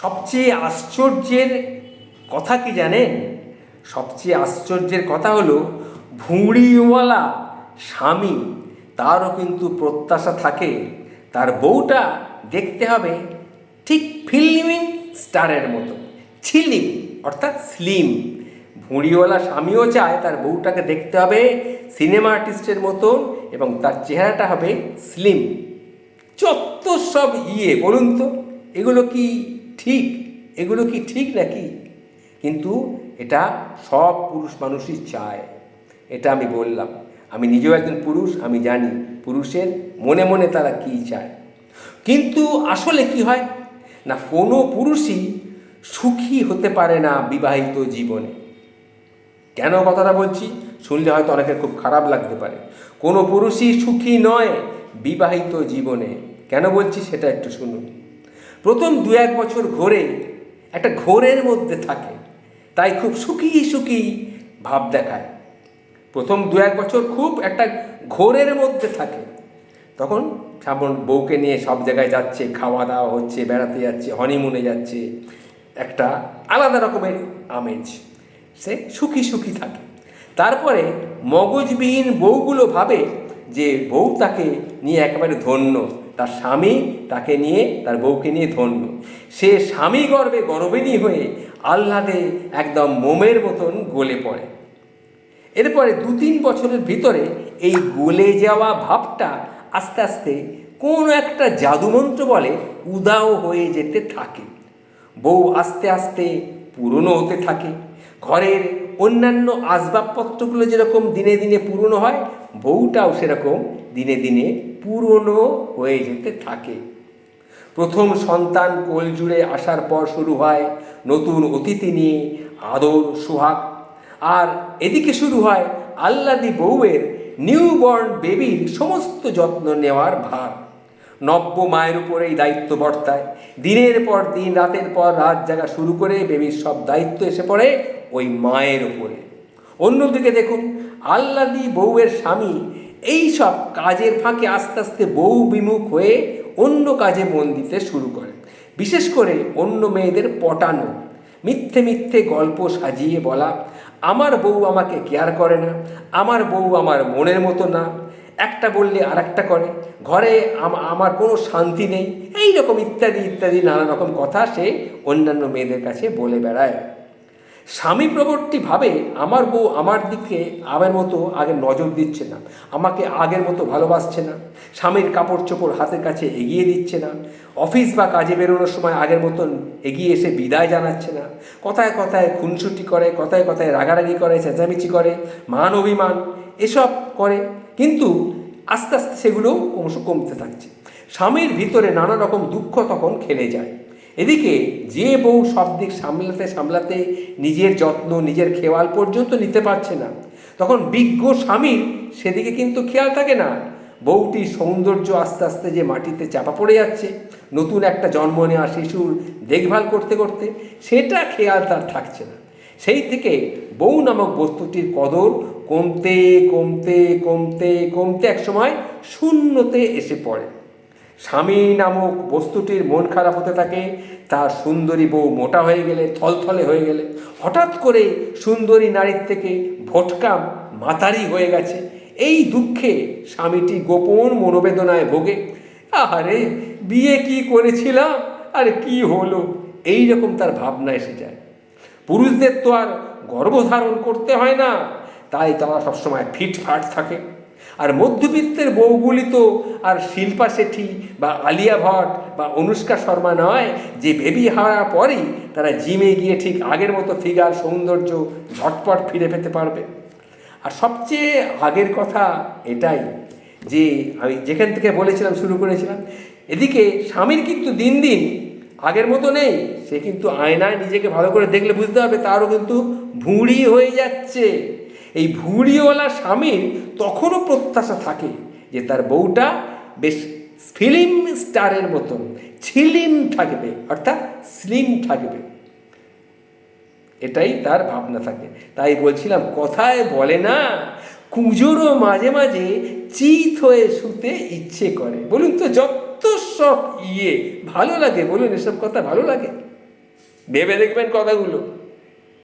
সবচেয়ে আশ্চর্যের কথা কি জানেন? সবচেয়ে আশ্চর্যের কথা হলো ভুঁড়িওয়ালা স্বামী, তারও কিন্তু প্রত্যাশা থাকে তার বউটা দেখতে হবে ঠিক ফিল্মি স্টারের মতো, ছিলিম অর্থাৎ স্লিম। ভুঁড়িওয়ালা স্বামীও চায় তার বউটাকে দেখতে হবে সিনেমা আর্টিস্টের মতন এবং তার চেহারাটা হবে স্লিম। যত সব বলুন তো, এগুলো কি ঠিক? এগুলো কি ঠিক নাকি? কিন্তু এটা সব পুরুষ মানুষই চায়, এটা আমি বললাম। আমি নিজেও একজন পুরুষ, আমি জানি পুরুষের মনে মনে তারা কী চায়। কিন্তু আসলে কি হয় না, কোনো পুরুষই সুখী হতে পারে না বিবাহিত জীবনে। কেন কথাটা বলছি শুনলে হয়তো অনেকের খুব খারাপ লাগতে পারে। কোনো পুরুষই সুখী নয় বিবাহিত জীবনে। কেন বলছি সেটা একটু শুনুন। প্রথম 2-1 বছর একটা ঘোরের মধ্যে থাকে, তাই খুব সুখী সুখী ভাব দেখায়। প্রথম 2-1 বছর খুব একটা ঘোরের মধ্যে থাকে, তখন যেমন বউকে নিয়ে সব জায়গায় যাচ্ছে, খাওয়া দাওয়া হচ্ছে, বেড়াতে যাচ্ছে, হনিমুনে যাচ্ছে, একটা আলাদা রকমের আমেজ, সে সুখী সুখী থাকে। তারপরে মগজবিহীন বউগুলো ভাবে যে বউ তাকে নিয়ে একেবারে ধন্য, তার স্বামী তাকে নিয়ে, তার বউকে নিয়ে ধন্য। সে স্বামী গর্বিণী হয়ে আহ্লাদে একদম মোমের মতন গলে পড়ে। এরপরে 2-3 বছরের ভিতরে এই গলে যাওয়া ভাবটা আস্তে আস্তে কোনো একটা জাদুমন্ত্র বলে উধাও হয়ে যেতে থাকে। বউ আস্তে আস্তে পুরনো হতে থাকে। ঘরের অন্যান্য আসবাবপত্রগুলো যেরকম দিনে দিনে পুরনো হয়, বউটাও সেরকম দিনে দিনে পুরনো হয়ে যেতে থাকে। প্রথম সন্তান কোল জুড়ে আসার পর শুরু হয় নতুন অতিথি নিয়ে আদর সোহাগ। আর এদিকে শুরু হয় আহ্লাদি বউয়ের নিউবর্ন বেবির সমস্ত যত্ন নেওয়ার ভার। নব্য মায়ের উপরে এই দায়িত্ব বর্তায়। দিনের পর দিন, রাতের পর রাত জাগা শুরু করে বেবির সব দায়িত্ব এসে পড়ে ওই মায়ের উপরে। অন্যদিকে দেখুন, আহ্লাদি বউয়ের স্বামী এই সব কাজের ফাঁকে আস্তে আস্তে বউ বিমুখ হয়ে অন্য কাজে মন দিতে শুরু করে। বিশেষ করে অন্য মেয়েদের পটানো, মিথ্যে মিথ্যে গল্প সাজিয়ে বলা, আমার বউ আমাকে কেয়ার করে না, আমার বউ আমার মনের মতো না, একটা বললে আর একটা করে, ঘরে আমার কোনো শান্তি নেই, এই রকম ইত্যাদি ইত্যাদি নানা রকম কথা সে অন্যান্য মেয়েদের কাছে বলে বেড়ায়। স্বামী প্রবর্তী ভাবে আমার বউ আমার দিকে আগের মতো আগে নজর দিচ্ছে না, আমাকে আগের মতো ভালোবাসছে না, স্বামীর কাপড় চোপড় হাতের কাছে এগিয়ে দিচ্ছে না, অফিস বা কাজে বেরোনোর সময় আগের মতন এগিয়ে এসে বিদায় জানাচ্ছে না, কথায় কথায় খুনসুটি করে, কথায় কথায় রাগারাগি করে, চেঁচামেচি করে, মান অভিমান এসব করে। কিন্তু আস্তে আস্তে সেগুলো ক্রমশ কমতে থাকছে। স্বামীর ভিতরে নানা রকম দুঃখ তখন খেলে যায়। এদিকে যে বউ সব দিক সামলাতে সামলাতে নিজের যত্ন, নিজের খেয়াল পর্যন্ত নিতে পারছে না, তখন বিজ্ঞ স্বামীর সেদিকে কিন্তু খেয়াল থাকে না। বউটির সৌন্দর্য আস্তে আস্তে যে মাটিতে চাপা পড়ে যাচ্ছে, নতুন একটা জন্ম নেওয়া শিশুর দেখভাল করতে করতে, সেটা খেয়াল তার থাকছে না। সেই থেকে বউ নামক বস্তুটির কদর কমতে কমতে কমতে কমতে একসময় শূন্যতে এসে পড়ে। স্বামী নামক বস্তুটির মন খারাপ হতে থাকে, তার সুন্দরী বউ মোটা হয়ে গেলে, থলথলে হয়ে গেলে, হঠাৎ করে সুন্দরী নারীর থেকে ভোটকা মাতারি হয়ে গেছে, এই দুঃখে স্বামীটি গোপন মনোবেদনায় ভোগে। আহারে, বিয়ে কি করেছিলাম আর কি হলো, এই রকম তার ভাবনা এসে যায়। পুরুষদের তো আর গর্ভধারণ করতে হয় না, তাই তারা সবসময় ফিটফাট থাকে। আর মধ্যবিত্তের বউগুলি তো আর শিল্পা শেঠি বা আলিয়া ভট্ট বা অনুষ্কা শর্মা নয় যে বেবি হওয়ার পরই তারা জিমে গিয়ে ঠিক আগের মতো ফিগার, সৌন্দর্য ঝটপট ফিরে পেতে পারবে। আর সবচেয়ে আগের কথা এটাই যে আমি যেখান থেকে বলেছিলাম, শুরু করেছিলাম, এদিকে স্বামীর কিন্তু দিন দিন আগের মতো নেই। সে কিন্তু আয়নায় নিজেকে ভালো করে দেখলে বুঝতে হবে তারও কিন্তু ভুঁড়ি হয়ে যাচ্ছে। এই ভুঁড়িওয়ালা স্বামীর তখনও প্রত্যাশা থাকে যে তার বউটা বেশ ফিল্ম স্টারের মতন ছিলিম থাকবে, অর্থাৎ স্লিম থাকবে, এটাই তার ভাবনা থাকে। তাই বলছিলাম, কথায় বলে না, কুঁজোরও মাঝে মাঝে চিত হয়ে শুতে ইচ্ছে করে। বলুন তো, যত সব ভালো লাগে, বলুন এসব কথা ভালো লাগে? ভেবে দেখবেন কথাগুলো।